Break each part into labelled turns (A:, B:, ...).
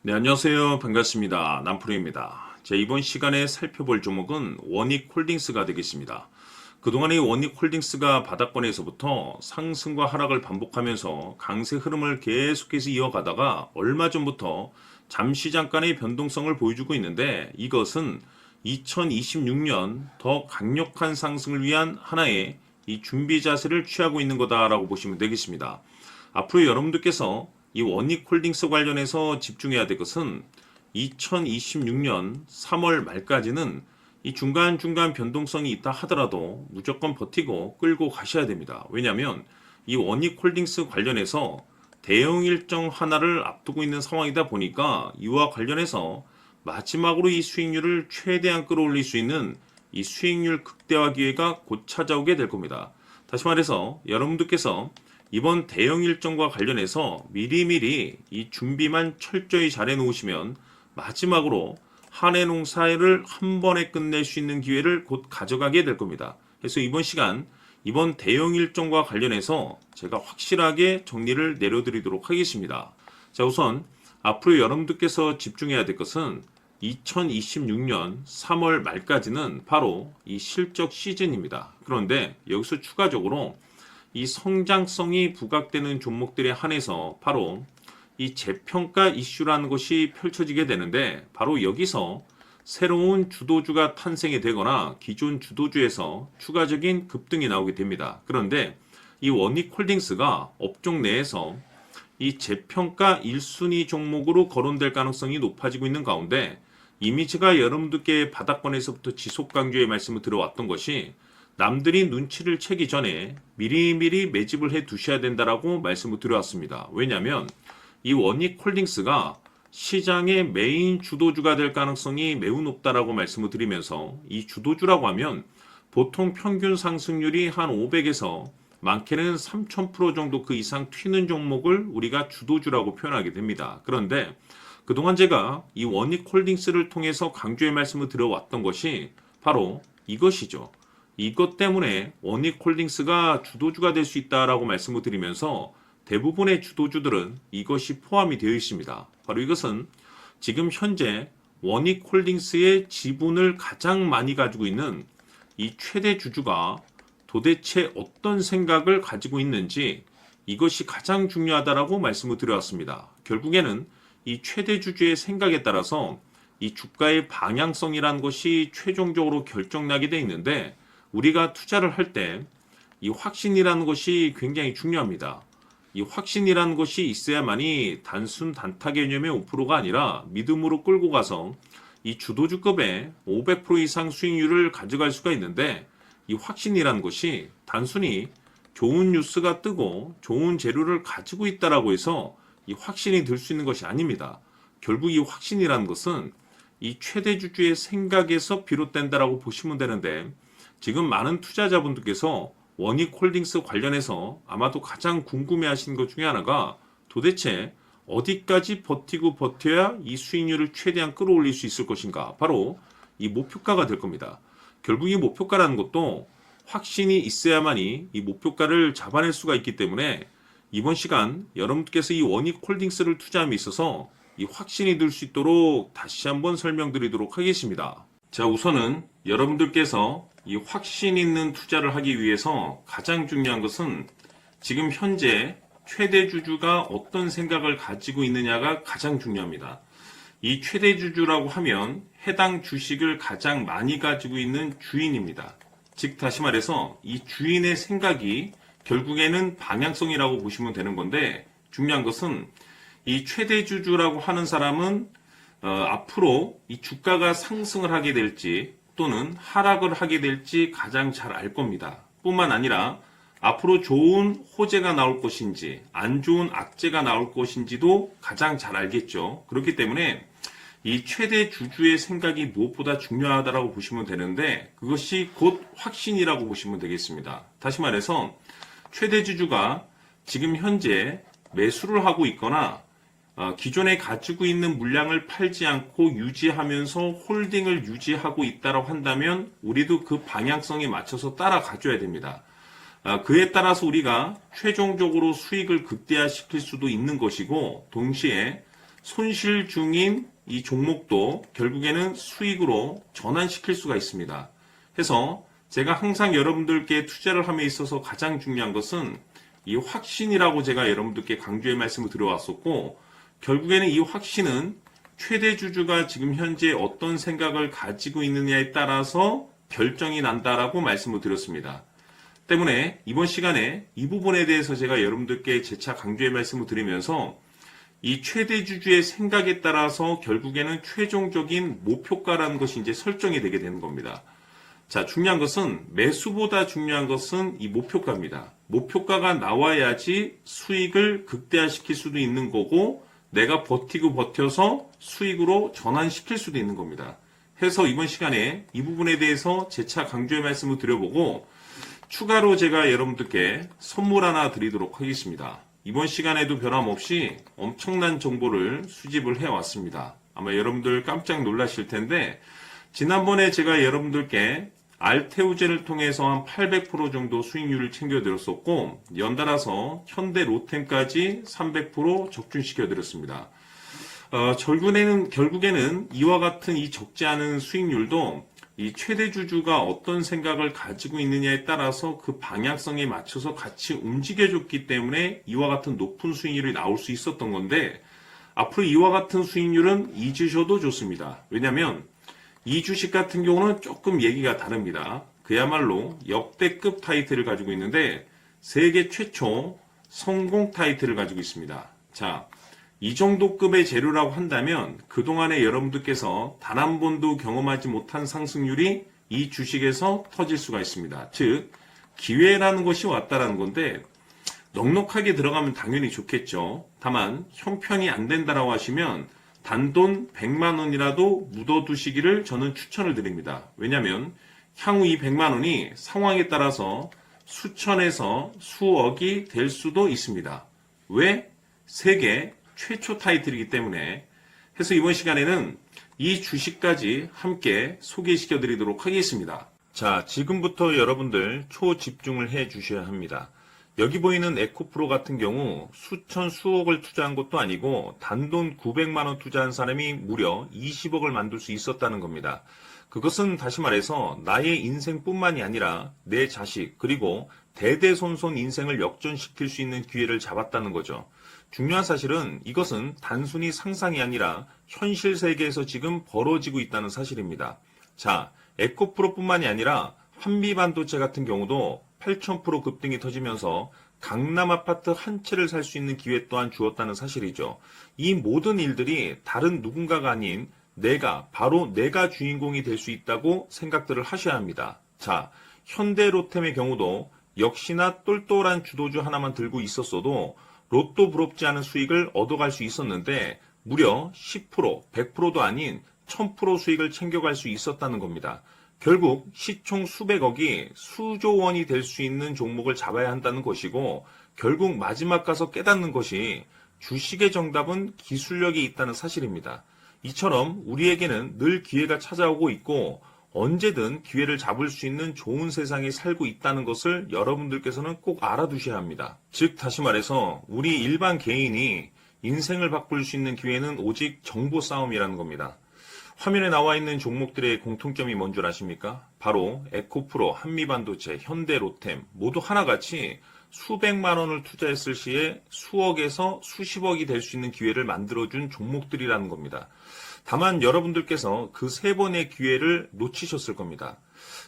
A: 네, 안녕하세요. 반갑습니다. 남프로입니다. 이번 시간에 살펴볼 종목은 원익홀딩스가 되겠습니다. 그동안의 원익홀딩스가 바닥권에서부터 상승과 하락을 반복하면서 강세 흐름을 계속해서 이어가다가 얼마 전부터 잠시 잠깐의 변동성을 보여주고 있는데, 이것은 2026년 더 강력한 상승을 위한 하나의 이 준비 자세를 취하고 있는 거다라고 보시면 되겠습니다. 앞으로 여러분들께서 이 원익홀딩스 관련해서 집중해야 될 것은 2026년 3월 말까지는 이 중간중간 변동성이 있다 하더라도 무조건 버티고 끌고 가셔야 됩니다. 왜냐하면 이 원익홀딩스 관련해서 대응 일정 하나를 앞두고 있는 상황이다 보니까 이와 관련해서 마지막으로 이 수익률을 최대한 끌어올릴 수 있는 이 수익률 극대화 기회가 곧 찾아오게 될 겁니다. 다시 말해서 여러분들께서 이번 대형 일정과 관련해서 미리미리 이 준비만 철저히 잘 해놓으시면 마지막으로 한 해 농사를 한 번에 끝낼 수 있는 기회를 곧 가져가게 될 겁니다. 그래서 이번 시간 이번 대형 일정과 관련해서 제가 확실하게 정리를 내려드리도록 하겠습니다. 자, 우선 앞으로 여러분들께서 집중해야 될 것은 2026년 3월 말까지는 바로 이 실적 시즌입니다. 그런데 여기서 추가적으로 이 성장성이 부각되는 종목들에 한해서 바로 이 재평가 이슈라는 것이 펼쳐지게 되는데, 바로 여기서 새로운 주도주가 탄생이 되거나 기존 주도주에서 추가적인 급등이 나오게 됩니다. 그런데 이 원익홀딩스가 업종 내에서 이 재평가 1순위 종목으로 거론될 가능성이 높아지고 있는 가운데, 이미 제가 여러분들께 바닥권에서부터 지속 강조의 말씀을 들어왔던 것이 남들이 눈치를 채기 전에 미리미리 매집을 해 두셔야 된다라고 말씀을 드려왔습니다. 왜냐하면 이 원익홀딩스가 시장의 메인 주도주가 될 가능성이 매우 높다라고 말씀을 드리면서, 이 주도주라고 하면 보통 평균 상승률이 한 500에서 많게는 3000% 정도 그 이상 튀는 종목을 우리가 주도주라고 표현하게 됩니다. 그런데 그동안 제가 이 원익홀딩스를 통해서 강조의 말씀을 드려왔던 것이 바로 이것이죠. 이것 때문에 원익홀딩스가 주도주가 될 수 있다라고 말씀을 드리면서 대부분의 주도주들은 이것이 포함이 되어 있습니다. 바로 이것은 지금 현재 원익홀딩스의 지분을 가장 많이 가지고 있는 이 최대 주주가 도대체 어떤 생각을 가지고 있는지, 이것이 가장 중요하다라고 말씀을 드려왔습니다. 결국에는 이 최대 주주의 생각에 따라서 이 주가의 방향성이라는 것이 최종적으로 결정나게 되어 있는데, 우리가 투자를 할 때 이 확신이라는 것이 굉장히 중요합니다. 이 확신이라는 것이 있어야만이 단순 단타 개념의 5%가 아니라 믿음으로 끌고 가서 이 주도주급의 500% 이상 수익률을 가져갈 수가 있는데, 이 확신이라는 것이 단순히 좋은 뉴스가 뜨고 좋은 재료를 가지고 있다라고 해서 이 확신이 들 수 있는 것이 아닙니다. 결국 이 확신이라는 것은 이 최대 주주의 생각에서 비롯된다라고 보시면 되는데, 지금 많은 투자자분들께서 원익홀딩스 관련해서 아마도 가장 궁금해하시는 것 중에 하나가 도대체 어디까지 버티고 버텨야 이 수익률을 최대한 끌어올릴 수 있을 것인가, 바로 이 목표가가 될 겁니다. 결국 이 목표가라는 것도 확신이 있어야만이 이 목표가를 잡아낼 수가 있기 때문에 이번 시간 여러분께서 이 원익홀딩스를 투자함에 있어서 이 확신이 들 수 있도록 다시 한번 설명드리도록 하겠습니다. 자, 우선은 여러분들께서 이 확신 있는 투자를 하기 위해서 가장 중요한 것은 지금 현재 최대 주주가 어떤 생각을 가지고 있느냐가 가장 중요합니다. 이 최대 주주라고 하면 해당 주식을 가장 많이 가지고 있는 주인입니다. 즉 다시 말해서 이 주인의 생각이 결국에는 방향성이라고 보시면 되는 건데, 중요한 것은 이 최대 주주라고 하는 사람은 앞으로 이 주가가 상승을 하게 될지 또는 하락을 하게 될지 가장 잘 알 겁니다. 뿐만 아니라 앞으로 좋은 호재가 나올 것인지 안 좋은 악재가 나올 것인지도 가장 잘 알겠죠. 그렇기 때문에 이 최대 주주의 생각이 무엇보다 중요하다고 보시면 되는데, 그것이 곧 확신이라고 보시면 되겠습니다. 다시 말해서 최대 주주가 지금 현재 매수를 하고 있거나 기존에 가지고 있는 물량을 팔지 않고 유지하면서 홀딩을 유지하고 있다고 한다면 우리도 그 방향성에 맞춰서 따라가줘야 됩니다. 그에 따라서 우리가 최종적으로 수익을 극대화시킬 수도 있는 것이고, 동시에 손실 중인 이 종목도 결국에는 수익으로 전환시킬 수가 있습니다. 해서 제가 항상 여러분들께 투자를 함에 있어서 가장 중요한 것은 이 확신이라고 제가 여러분들께 강조의 말씀을 드려왔었고, 결국에는 이 확신은 최대 주주가 지금 현재 어떤 생각을 가지고 있느냐에 따라서 결정이 난다라고 말씀을 드렸습니다. 때문에 이번 시간에 이 부분에 대해서 제가 여러분들께 재차 강조의 말씀을 드리면서 이 최대 주주의 생각에 따라서 결국에는 최종적인 목표가라는 것이 이제 설정이 되게 되는 겁니다. 자, 중요한 것은 매수보다 중요한 것은 이 목표가입니다. 목표가가 나와야지 수익을 극대화시킬 수도 있는 거고 내가 버티고 버텨서 수익으로 전환시킬 수도 있는 겁니다. 해서 이번 시간에 이 부분에 대해서 재차 강조의 말씀을 드려보고 추가로 제가 여러분들께 선물 하나 드리도록 하겠습니다. 이번 시간에도 변함없이 엄청난 정보를 수집을 해왔습니다. 아마 여러분들 깜짝 놀라실 텐데 지난번에 제가 여러분들께 알테오젠을 통해서 한 800% 정도 수익률을 챙겨드렸었고 연달아서 현대 로템까지 300% 적중시켜드렸습니다. 결국에는 이와 같은 이 적지 않은 수익률도 이 최대 주주가 어떤 생각을 가지고 있느냐에 따라서 그 방향성에 맞춰서 같이 움직여줬기 때문에 이와 같은 높은 수익률이 나올 수 있었던 건데 앞으로 이와 같은 수익률은 잊으셔도 좋습니다. 왜냐하면 이 주식 같은 경우는 조금 얘기가 다릅니다. 그야말로 역대급 타이틀을 가지고 있는데 세계 최초 성공 타이틀을 가지고 있습니다. 자, 이 정도 급의 재료라고 한다면 그동안에 여러분들께서 단 한 번도 경험하지 못한 상승률이 이 주식에서 터질 수가 있습니다. 즉 기회라는 것이 왔다라는 건데 넉넉하게 들어가면 당연히 좋겠죠. 다만 형편이 안 된다라고 하시면 단돈 100만 원이라도 묻어두시기를 저는 추천을 드립니다. 왜냐하면 향후 이 100만 원이 상황에 따라서 수천에서 수억이 될 수도 있습니다. 왜? 세계 최초 타이틀이기 때문에. 해서 이번 시간에는 이 주식까지 함께 소개시켜 드리도록 하겠습니다. 자, 지금부터 여러분들 초집중을 해 주셔야 합니다. 여기 보이는 에코프로 같은 경우 수천 수억을 투자한 것도 아니고 단돈 900만 원 투자한 사람이 무려 20억을 만들 수 있었다는 겁니다. 그것은 다시 말해서 나의 인생뿐만이 아니라 내 자식 그리고 대대손손 인생을 역전시킬 수 있는 기회를 잡았다는 거죠. 중요한 사실은 이것은 단순히 상상이 아니라 현실 세계에서 지금 벌어지고 있다는 사실입니다. 자, 에코프로뿐만이 아니라 한미반도체 같은 경우도 8,000% 급등이 터지면서 강남 아파트 한 채를 살 수 있는 기회 또한 주었다는 사실이죠. 이 모든 일들이 다른 누군가가 아닌 바로 내가 주인공이 될 수 있다고 생각들을 하셔야 합니다. 자, 현대로템의 경우도 역시나 똘똘한 주도주 하나만 들고 있었어도 로또 부럽지 않은 수익을 얻어갈 수 있었는데 무려 10%, 100%도 아닌 1000% 수익을 챙겨갈 수 있었다는 겁니다. 결국 시총 수백억이 수조 원이 될 수 있는 종목을 잡아야 한다는 것이고 결국 마지막 가서 깨닫는 것이 주식의 정답은 기술력이 있다는 사실입니다. 이처럼 우리에게는 늘 기회가 찾아오고 있고 언제든 기회를 잡을 수 있는 좋은 세상에 살고 있다는 것을 여러분들께서는 꼭 알아두셔야 합니다. 즉 다시 말해서 우리 일반 개인이 인생을 바꿀 수 있는 기회는 오직 정보 싸움이라는 겁니다. 화면에 나와 있는 종목들의 공통점이 뭔 줄 아십니까? 바로 에코프로, 한미반도체, 현대로템 모두 하나같이 수백만 원을 투자했을 시에 수억에서 수십억이 될 수 있는 기회를 만들어준 종목들이라는 겁니다. 다만 여러분들께서 그 세 번의 기회를 놓치셨을 겁니다.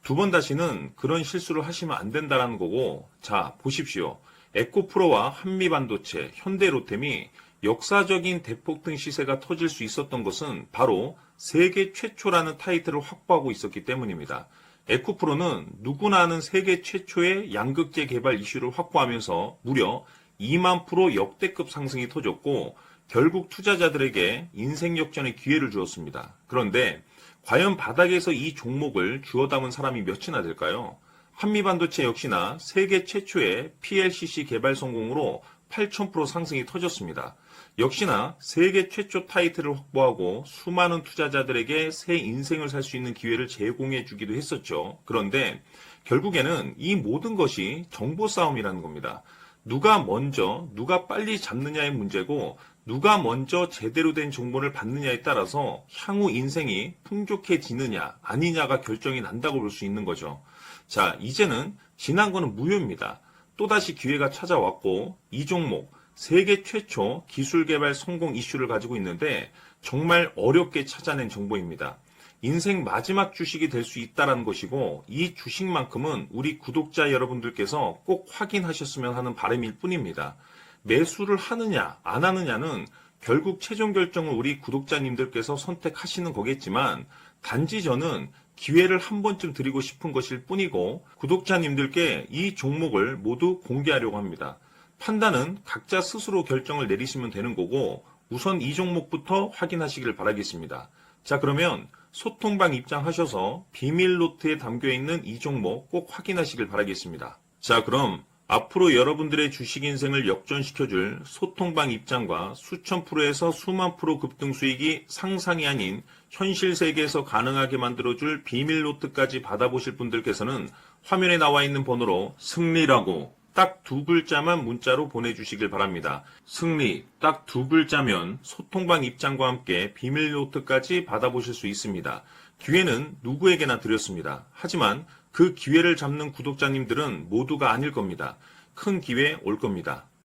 A: 두 번 다시는 그런 실수를 하시면 안 된다는 거고, 자 보십시오. 에코프로와 한미반도체, 현대로템이 역사적인 대폭등 시세가 터질 수 있었던 것은 바로 세계 최초라는 타이틀을 확보하고 있었기 때문입니다. 에코프로는 누구나 아는 세계 최초의 양극재 개발 이슈를 확보하면서 무려 2만 프로 역대급 상승이 터졌고 결국 투자자들에게 인생 역전의 기회를 주었습니다. 그런데 과연 바닥에서 이 종목을 주워 담은 사람이 몇이나 될까요? 한미반도체 역시나 세계 최초의 PLCC 개발 성공으로 8,000% 상승이 터졌습니다. 역시나 세계 최초 타이틀을 확보하고 수많은 투자자들에게 새 인생을 살 수 있는 기회를 제공해 주기도 했었죠. 그런데 결국에는 이 모든 것이 정보 싸움이라는 겁니다. 누가 먼저, 누가 빨리 잡느냐의 문제고 누가 먼저 제대로 된 정보를 받느냐에 따라서 향후 인생이 풍족해지느냐 아니냐가 결정이 난다고 볼 수 있는 거죠. 자, 이제는 지난 거는 무효입니다. 또다시 기회가 찾아왔고 이 종목 세계 최초 기술 개발 성공 이슈를 가지고 있는데 정말 어렵게 찾아낸 정보입니다. 인생 마지막 주식이 될 수 있다는 것이고 이 주식만큼은 우리 구독자 여러분들께서 꼭 확인하셨으면 하는 바람일 뿐입니다. 매수를 하느냐 안 하느냐는 결국 최종 결정을 우리 구독자님들께서 선택하시는 거겠지만 단지 저는 기회를 한 번쯤 드리고 싶은 것일 뿐이고 구독자님들께 이 종목을 모두 공개하려고 합니다. 판단은 각자 스스로 결정을 내리시면 되는 거고 우선 이 종목부터 확인하시길 바라겠습니다. 자, 그러면 소통방 입장하셔서 비밀 노트에 담겨있는 이 종목 꼭 확인하시길 바라겠습니다. 자, 그럼 앞으로 여러분들의 주식 인생을 역전시켜줄 소통방 입장과 수천 프로에서 수만 프로 급등 수익이 상상이 아닌 현실 세계에서 가능하게 만들어줄 비밀 노트까지 받아보실 분들께서는 화면에 나와 있는 번호로 승리라고 딱 두 글자만 문자로 보내주시길 바랍니다. 승리 딱 두 글자면 소통방 입장과 함께 비밀 노트까지 받아보실 수 있습니다. 기회는 누구에게나 드렸습니다. 하지만 그 기회를 잡는 구독자님들은 모두가 아닐 겁니다. 큰 기회 올 겁니다.